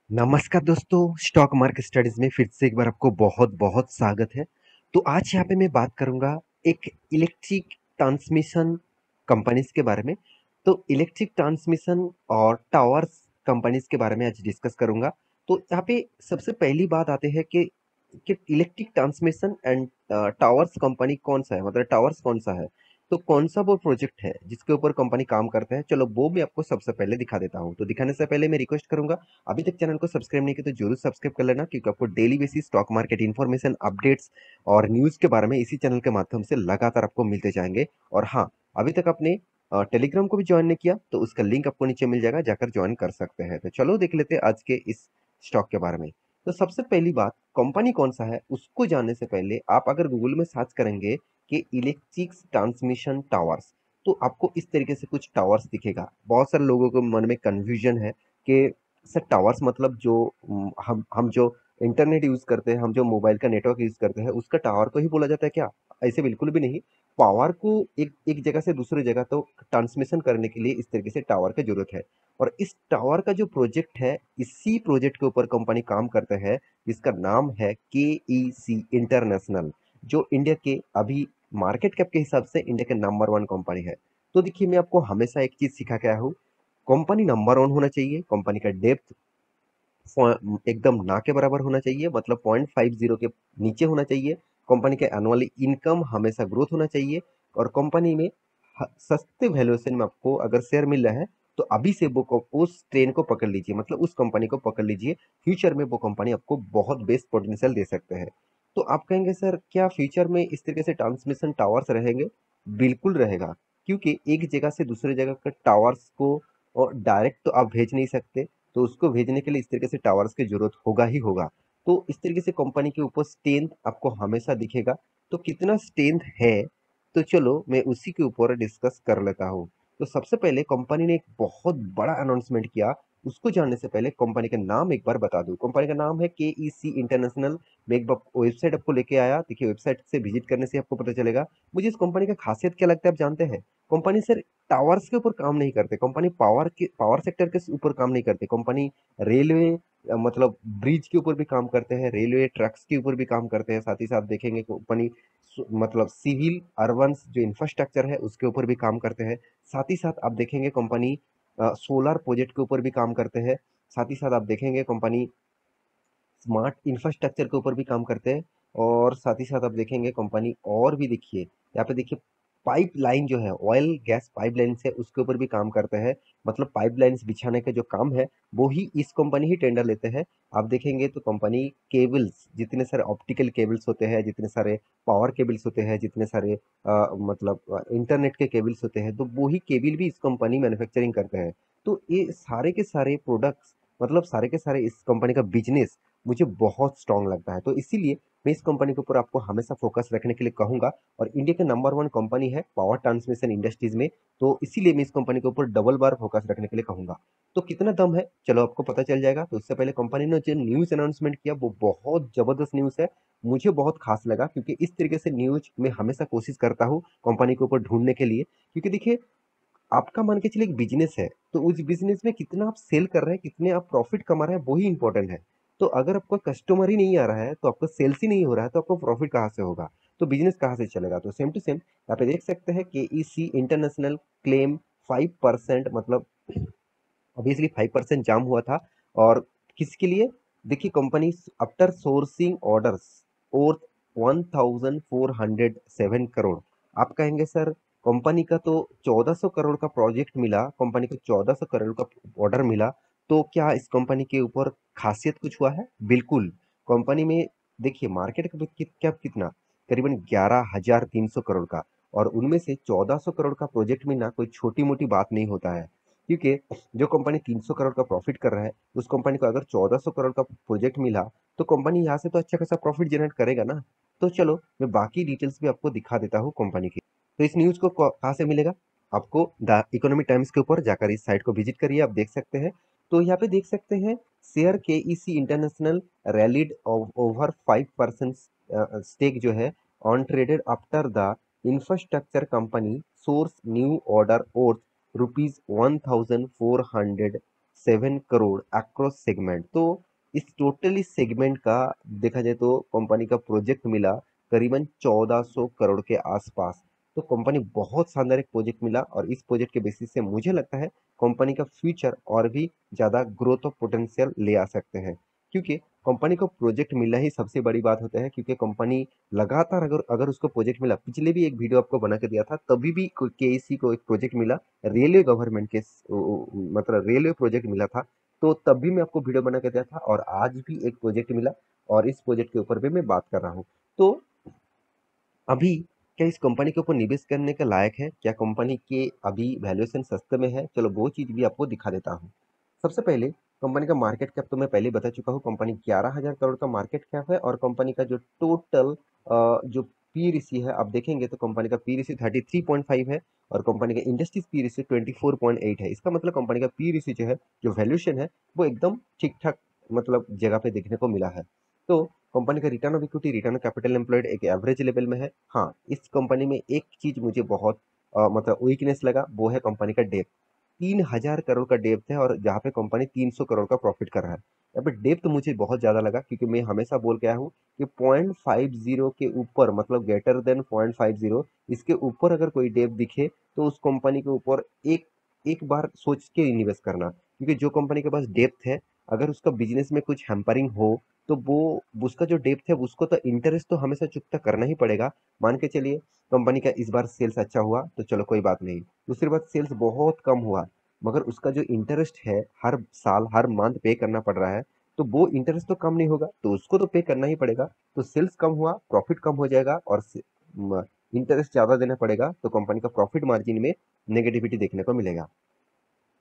नमस्कार दोस्तों, stock market studies में फिर से एक बार आपको बहुत बहुत स्वागत है। तो आज यहाँ पे मैं बात करूंगा एक इलेक्ट्रिक ट्रांसमिशन कंपनीज के बारे में। तो इलेक्ट्रिक ट्रांसमिशन और टावर्स कंपनीज के बारे में आज डिस्कस करूंगा। तो यहाँ पे सबसे पहली बात आते हैं कि electric transmission and towers company कौन सा है, मतलब टावर्स कौन सा है। तो कौन सा वो प्रोजेक्ट है जिसके ऊपर कंपनी काम करता है, चलो वो मैं आपको सबसे पहले दिखा देता हूँ। तो दिखाने से पहले मैं रिक्वेस्ट करूंगा, अभी तक चैनल को सब्सक्राइब नहीं किया तो जरूर सब्सक्राइब कर लेना, क्योंकि आपको daily basis stock market information, updates और न्यूज़ के बारे में इसी चैनल के माध्यम से लगातार आपको मिलते जाएंगे। और हाँ, अभी तक आपने टेलीग्राम को भी ज्वाइन नहीं किया तो उसका लिंक आपको नीचे मिल जाएगा, जाकर ज्वाइन कर सकते हैं। तो चलो देख लेते हैं आज के इस स्टॉक के बारे में। तो सबसे पहली बात, कंपनी कौन सा है उसको जानने से पहले आप अगर गूगल में सर्च करेंगे कि इलेक्ट्रिक ट्रांसमिशन टावर्स, तो आपको इस तरीके से कुछ टावर्स दिखेगा। बहुत सारे लोगों के मन में कंफ्यूजन है कि सर टावर्स मतलब जो हम जो इंटरनेट यूज करते हैं, हम जो मोबाइल का नेटवर्क यूज करते हैं उसका टावर को ही बोला जाता है क्या? ऐसे बिल्कुल भी नहीं। पावर को एक एक जगह से दूसरी जगह तो ट्रांसमिशन करने के लिए इस तरीके से टावर की जरूरत है। और इस टावर का जो प्रोजेक्ट है, इसी प्रोजेक्ट के ऊपर कंपनी काम करते हैं, जिसका नाम है KEC इंटरनेशनल, जो इंडिया के अभी मार्केट कैप के हिसाब से इंडिया के नंबर वन कंपनी है। तो देखिए, मैं आपको हमेशा एक चीज सिखा के आया हूँ, कंपनी नंबर वन होना चाहिए, कंपनी का डेप्थ एकदम ना के बराबर होना चाहिए, मतलब 0.50 के नीचे होना चाहिए। कंपनी के एनुअली इनकम हमेशा ग्रोथ होना चाहिए। और कंपनी में सस्ते वैल्यूएशन में आपको अगर शेयर मिल रहा है, तो अभी से उस ट्रेन को पकड़ लीजिए, मतलब उस कंपनी को पकड़ लीजिए। फ्यूचर में वो कंपनी आपको बहुत बेस्ट पोटेंशियल दे सकते हैं। तो आप कहेंगे सर क्या फ्यूचर में इस तरीके से ट्रांसमिशन टावर्स रहेंगे? बिल्कुल रहेगा, क्योंकि एक जगह से दूसरे जगह के टावर्स को और डायरेक्ट तो आप भेज नहीं सकते, तो उसको भेजने के लिए इस तरीके से टावर्स की जरूरत होगा ही होगा। तो इस तरीके से कंपनी के ऊपर स्ट्रेंथ आपको हमेशा दिखेगा। तो कितना स्ट्रेंथ है, तो चलो मैं उसी के ऊपर डिस्कस कर लेता हूँ। तो सबसे पहले कंपनी ने एक बहुत बड़ा अनाउंसमेंट किया। उसको जानने से पहले कंपनी का नाम एक बार बता दूं। कंपनी का नाम है KEC इंटरनेशनल। मैं एक बार वेबसाइट आपको लेके आया, देखिए वेबसाइट से विजिट करने से आपको पता चलेगा। मुझे इस कंपनी का खासियत क्या लगता है आप जानते हैं? कंपनी सर टावर्स के ऊपर काम नहीं करते, कंपनी पावर सेक्टर के ऊपर काम नहीं करते। कंपनी रेलवे, मतलब ब्रिज के ऊपर भी काम करते हैं, रेलवे ट्रैक्स के ऊपर भी काम करते हैं। साथ ही साथ देखेंगे कंपनी मतलब सिविल अर्बन जो इंफ्रास्ट्रक्चर है उसके ऊपर भी काम करते हैं। साथ ही साथ आप देखेंगे कंपनी सोलर प्रोजेक्ट के ऊपर भी काम करते हैं। साथ ही साथ आप देखेंगे कंपनी स्मार्ट इंफ्रास्ट्रक्चर के ऊपर भी काम करते हैं। और साथ ही साथ आप देखेंगे कंपनी और भी, देखिए यहाँ पे देखिए पाइपलाइन जो है, ऑयल गैस पाइपलाइन से उसके ऊपर भी काम करते हैं। मतलब पाइपलाइंस बिछाने का जो काम है वो ही इस कंपनी ही टेंडर लेते हैं। आप देखेंगे तो कंपनी केबल्स, जितने सारे ऑप्टिकल केबल्स होते हैं, जितने सारे पावर केबल्स होते हैं, जितने सारे मतलब इंटरनेट के केबल्स होते हैं, तो वो ही केबल भी इस कंपनी मैन्युफैक्चरिंग करते हैं। तो ये सारे के सारे प्रोडक्ट्स, मतलब सारे के सारे इस कंपनी का बिजनेस मुझे बहुत स्ट्रांग लगता है। तो इसीलिए मैं इस कंपनी के ऊपर आपको हमेशा फोकस रखने के लिए कहूंगा। और इंडिया के नंबर वन कंपनी है पावर ट्रांसमिशन इंडस्ट्रीज में, तो इसीलिए मैं इस कंपनी के ऊपर डबल बार फोकस रखने के लिए कहूंगा। तो कितना दम है चलो आपको पता चल जाएगा। तो उससे पहले कंपनी ने जो न्यूज अनाउंसमेंट किया वो बहुत जबरदस्त न्यूज है, मुझे बहुत खास लगा, क्योंकि इस तरीके से न्यूज मैं हमेशा कोशिश करता हूँ कंपनी के ऊपर ढूंढने के लिए। क्योंकि देखिए, आपका मान के चलिए एक बिजनेस है, तो उस बिजनेस में कितना आप सेल कर रहे हैं, कितने आप प्रॉफिट कमा रहे हैं, वही इंपॉर्टेंट है। तो अगर आपका कस्टमर ही नहीं आ रहा है, तो आपका सेल्स ही नहीं हो रहा है, तो आपको प्रॉफिट कहाँ से होगा? तो बिजनेस कहाँ से चलेगा? तो सेम टू सेम यहाँ पे देख सकते हैं KEC इंटरनेशनल क्लेम 5%, मतलब ऑब्वियसली 5% जाम हुआ था। और किसके लिए? देखिए कंपनी आफ्टर सोर्सिंग ऑर्डर्स और 1407 करोड़। आप कहेंगे सर कंपनी का तो 1400 करोड़ का प्रोजेक्ट मिला, कंपनी को 1400 करोड़ का ऑर्डर मिला, तो क्या इस कंपनी के ऊपर खासियत कुछ हुआ है? बिल्कुल। कंपनी में देखिए मार्केट का क्या कितना, करीबन 11,300 करोड़ का। और उनमें से 1400 करोड़ का प्रोजेक्ट मिलना कोई छोटी मोटी बात नहीं होता है। क्योंकि जो कंपनी 300 करोड़ का प्रॉफिट कर रहा है, उस कंपनी को अगर 1400 करोड़ का प्रोजेक्ट मिला, तो कंपनी यहाँ से तो अच्छा खासा प्रॉफिट जनरेट करेगा ना। तो चलो मैं बाकी डिटेल्स भी आपको दिखा देता हूँ कंपनी की। तो इस न्यूज को कहाँ से मिलेगा? आपको द इकोनॉमिक टाइम्स के ऊपर जाकर इस साइट को विजिट करिए, आप देख सकते हैं। तो यहाँ पे देख सकते हैं, share KEC international rallied over 5% stake जो है on traded after the infrastructure company source new order और रुपीज 1407 7 करोड़ अक्रॉस सेगमेंट। तो इस टोटली सेगमेंट का देखा जाए तो कंपनी का प्रोजेक्ट मिला करीबन 1400 करोड़ के आसपास। तो कंपनी बहुत शानदार एक प्रोजेक्ट मिला और इस प्रोजेक्ट के बेसिस से मुझे लगता है कंपनी का फ्यूचर और भी ज़्यादा ग्रोथ ऑफ पोटेंशियल ले आ सकते हैं, क्योंकि कंपनी को प्रोजेक्ट मिलना ही सबसे बड़ी बात होता है। क्योंकि कंपनी लगातार अगर अगर उसको प्रोजेक्ट मिला, पिछले भी एक वीडियो आपको बना के दिया था, तभी भी केईसी को एक प्रोजेक्ट मिला रेलवे गवर्नमेंट के मतलब रेलवे प्रोजेक्ट मिला था। तो तब भी मैं आपको वीडियो बना के दिया था और आज भी एक प्रोजेक्ट मिला और इस प्रोजेक्ट के ऊपर भी मैं बात कर रहा हूँ। तो अभी क्या इस कंपनी के ऊपर निवेश करने के लायक है? क्या कंपनी के अभी वैल्यूएशन सस्ते में है? चलो वो चीज़ भी आपको दिखा देता हूँ। सबसे पहले कंपनी का मार्केट कैप तो मैं पहले ही बता चुका हूँ, कंपनी 11,000 करोड़ का मार्केट कैप है और कंपनी का जो टोटल जो पी रेशियो है आप देखेंगे तो कंपनी का पी रेशियो 33.5 है और कंपनी का इंडस्ट्रीज पी रेशियो 24.8 है। इसका मतलब कंपनी का पी रेशियो जो है, जो वैल्यूएशन है, वो एकदम ठीक ठाक मतलब जगह पे देखने को मिला है। तो कंपनी का return of equity, return of capital employed एक एवरेज लेवल में है। हाँ, इस कंपनी में एक चीज मुझे बहुत मतलब वीकनेस लगा, वो है कंपनी का डेप्थ। 3,000 करोड़ का डेप्थ है और जहाँ पे कंपनी 300 करोड़ का प्रॉफिट कर रहा है। यहाँ पे डेप्थ मुझे बहुत ज्यादा लगा, क्योंकि मैं हमेशा बोल के आया हूँ कि 0.50 के ऊपर मतलब ग्रेटर देन 0.50, इसके ऊपर अगर कोई डेप्थ दिखे तो उस कंपनी के ऊपर एक एक बार सोच के इन्वेस्ट करना। क्योंकि जो कंपनी के पास डेप्थ है, अगर उसका बिजनेस में कुछ हैम्परिंग हो तो वो उसका जो डेप्थ है उसको तो इंटरेस्ट तो हमेशा चुकता करना ही पड़ेगा। मान के चलिए कंपनी का इस बार सेल्स अच्छा हुआ तो चलो कोई बात नहीं, दूसरी बात सेल्स बहुत कम हुआ, मगर उसका जो इंटरेस्ट है हर साल हर मंथ पे करना पड़ रहा है, तो वो इंटरेस्ट तो कम नहीं होगा, तो उसको तो पे करना ही पड़ेगा। तो सेल्स कम हुआ, प्रॉफिट कम हो जाएगा और इंटरेस्ट ज्यादा देना पड़ेगा, तो कंपनी का प्रॉफिट मार्जिन में नेगेटिविटी देखने को मिलेगा।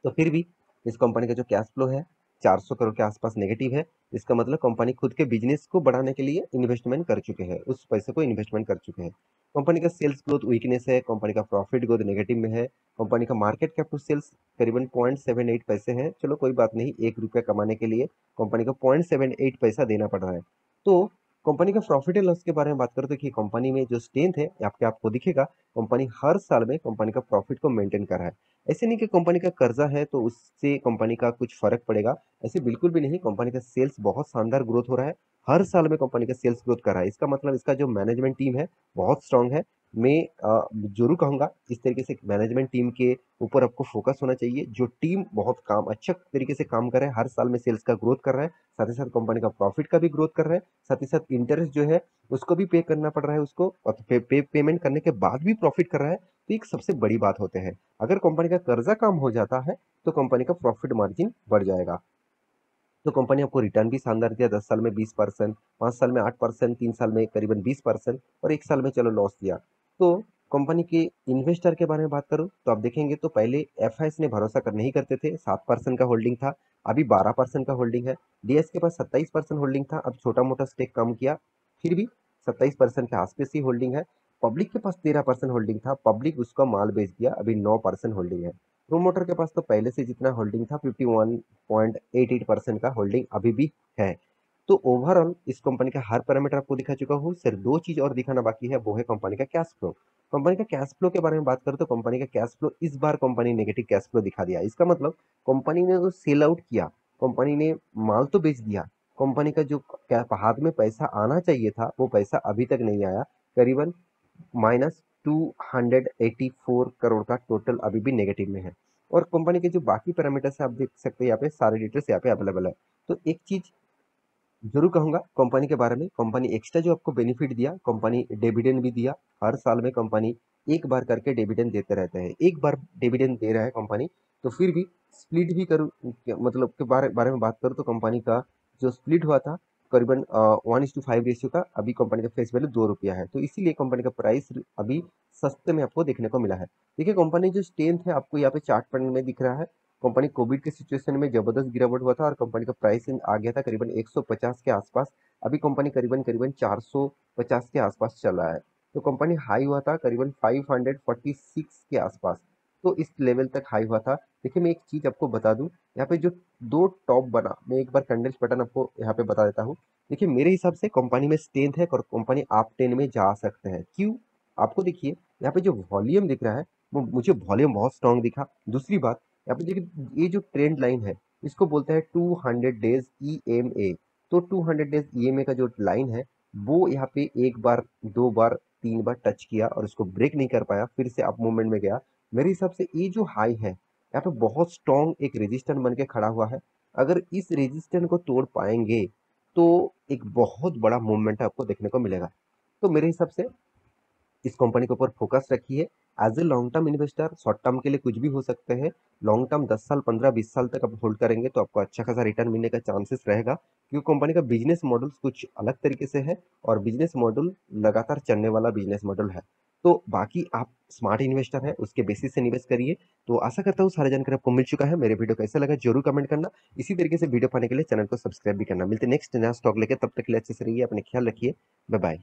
तो फिर भी इस कंपनी का जो कैश फ्लो है 400 करोड़ के आसपास नेगेटिव है। इसका मतलब कंपनी खुद के बिजनेस को बढ़ाने के लिए इन्वेस्टमेंट कर चुके हैं, उस पैसे को इन्वेस्टमेंट कर चुके हैं। कंपनी का सेल्स ग्रोथ वीकनेस है, कंपनी का प्रॉफिट ग्रोथ नेगेटिव में है। कंपनी का मार्केट कैप टू सेल्स करीबन 0.78 पैसे है। चलो कोई बात नहीं, 1 रुपया कमाने के लिए कंपनी को 0.78 पैसा देना पड़ रहा है। तो कंपनी का प्रॉफिट एंड लॉस के बारे में बात करें तो कि कंपनी में जो स्ट्रेंथ है आपको दिखेगा, कंपनी हर साल में कंपनी का प्रॉफिट को मेंटेन कर रहा है। ऐसे नहीं कि कंपनी का कर्जा है तो उससे कंपनी का कुछ फर्क पड़ेगा, ऐसे बिल्कुल भी नहीं। कंपनी का सेल्स बहुत शानदार ग्रोथ हो रहा है, हर साल में कंपनी का सेल्स ग्रोथ कर रहा है। इसका मतलब इसका जो मैनेजमेंट टीम है बहुत स्ट्रांग है। मैं जरूर कहूंगा इस तरीके से मैनेजमेंट टीम के ऊपर आपको फोकस होना चाहिए। जो टीम बहुत काम अच्छा तरीके से काम कर रहा है, हर साल में सेल्स का ग्रोथ कर रहा है, साथ ही साथ कंपनी का प्रॉफिट का भी ग्रोथ कर रहा है, साथ ही साथ इंटरेस्ट जो है उसको भी पे करना पड़ रहा है उसको, और पेमेंट करने के बाद भी प्रॉफिट कर रहा है। तो एक सबसे बड़ी बात होते हैं। अगर कंपनी का कर्जा कम हो जाता है तो कंपनी का प्रॉफिट मार्जिन बढ़ जाएगा। तो कंपनी आपको रिटर्न भी शानदार दिया, 10 साल में 20%, 5 साल में 8%, 3 साल में करीबन 20% और 1 साल में चलो लॉस दिया। तो कंपनी के इन्वेस्टर के बारे में बात करूं तो आप देखेंगे तो पहले एफआईएस ने भरोसा कर नहीं करते थे, 7% का होल्डिंग था, अभी 12% का होल्डिंग है। डीएस के पास 27% होल्डिंग था, अब छोटा मोटा स्टेक कम किया, फिर भी 27% के आसपास ही होल्डिंग है। पब्लिक के पास 13% होल्डिंग था, पब्लिक उसका माल बेच दिया, अभी 9% होल्डिंग है। प्रोमोटर के पास तो पहले से जितना होल्डिंग था 51.88% का होल्डिंग अभी भी है। तो ओवरऑल इस कंपनी का हर पैरामीटर आपको दिखा चुका हूँ, सिर्फ दो चीज और दिखाना बाकी है, वो है कंपनी का कैश फ्लो। कंपनी का कैश फ्लो के बारे में बात करें तो कंपनी का कैश फ्लो इस बार कंपनी नेगेटिव कैश फ्लो दिखा दिया। इसका मतलब कंपनी ने जो सेल आउट किया, कंपनी ने माल तो बेच दिया, कंपनी का जो हाथ में पैसा आना चाहिए था वो पैसा अभी तक नहीं आया। करीबन -284 करोड़ का टोटल अभी भी नेगेटिव में है। और कंपनी के जो बाकी पैरामीटर्स है आप देख सकते हैं, यहाँ पे सारे डिटेल्स यहाँ पे अवेलेबल है। तो एक चीज जरूर कहूंगा कंपनी के बारे में, कंपनी एक्स्ट्रा जो आपको बेनिफिट दिया, कंपनी डिविडेंड भी दिया, हर साल में कंपनी एक बार करके डिविडेंड देते रहते हैं। एक बार डिविडेंड दे रहा है कंपनी, तो फिर भी स्प्लिट भी करूँ मतलब के बारे में बात करूँ तो कंपनी का जो स्प्लिट हुआ था करीबन 1:5 रेशियो का, अभी कंपनी का फेस वैल्यू 2 रुपया है, तो इसीलिए कंपनी का प्राइस अभी सस्ते में आपको देखने को मिला है। देखिए कंपनी जो स्ट्रेंथ है आपको यहाँ पे चार्ट पैनल में दिख रहा है। कंपनी कोविड के सिचुएशन में जबरदस्त गिरावट हुआ था और कंपनी का प्राइस आ गया था करीबन 150 के आसपास। अभी कंपनी करीबन करीबन 450 के आसपास चल रहा है। तो कंपनी हाई हुआ था करीबन 546 के आसपास, तो इस लेवल तक हाई हुआ था। देखिए मैं एक चीज आपको बता दूं, यहाँ पे जो दो टॉप बना, मैं एक बार कैंडल्स पैटर्न आपको यहाँ पे बता देता हूँ। देखिए मेरे हिसाब से कंपनी में स्ट्रेंथ है और कंपनी अप टेन में जा सकते हैं। क्यों? आपको देखिए यहाँ पे जो वॉल्यूम दिख रहा है वो मुझे वॉल्यूम बहुत स्ट्रांग दिखा। दूसरी बात यहाँ पे देखिए ये जो ट्रेंड लाइन है, इसको बोलते हैं 200 डेज ईएमए। तो 200 डेज ईएमए का जो लाइन है वो यहाँ पे एक बार, दो बार, तीन बार टच किया और उसको ब्रेक नहीं कर पाया, फिर से अप मूवमेंट में गया। मेरे हिसाब से ये जो हाई है यहाँ पे बहुत स्ट्रॉन्ग एक रेजिस्टेंस बन के खड़ा हुआ है। अगर इस रेजिस्टेंस को तोड़ पाएंगे तो एक बहुत बड़ा मूवमेंट आपको देखने को मिलेगा। तो मेरे हिसाब से इस कंपनी के ऊपर फोकस रखिए। As a long term investor, short term के लिए कुछ भी हो सकते हैं। लॉन्ग टर्म 10 साल, 15-20 साल तक आप होल्ड करेंगे तो आपको अच्छा खासा रिटर्न मिलने का चांसेस रहेगा, क्योंकि कंपनी का बिजनेस मॉडल कुछ अलग तरीके से है और बिजनेस मॉडल लगातार चलने वाला बिजनेस मॉडल है। तो बाकी आप स्मार्ट इन्वेस्टर है, उसके बेसिस से निवेश करिए। तो आशा करता हूँ सारी जानकारी आपको मिल चुका है। मेरे वीडियो कैसा लगा जरूर कमेंट करना। इसी तरीके से वीडियो पाने के लिए चैनल को सब्सक्राइब भी करना। मिलते नेक्स्ट नया स्टॉक लेके, तब तक के लिए अच्छे से रहिए, अपने ख्याल रखिए। Bye bye.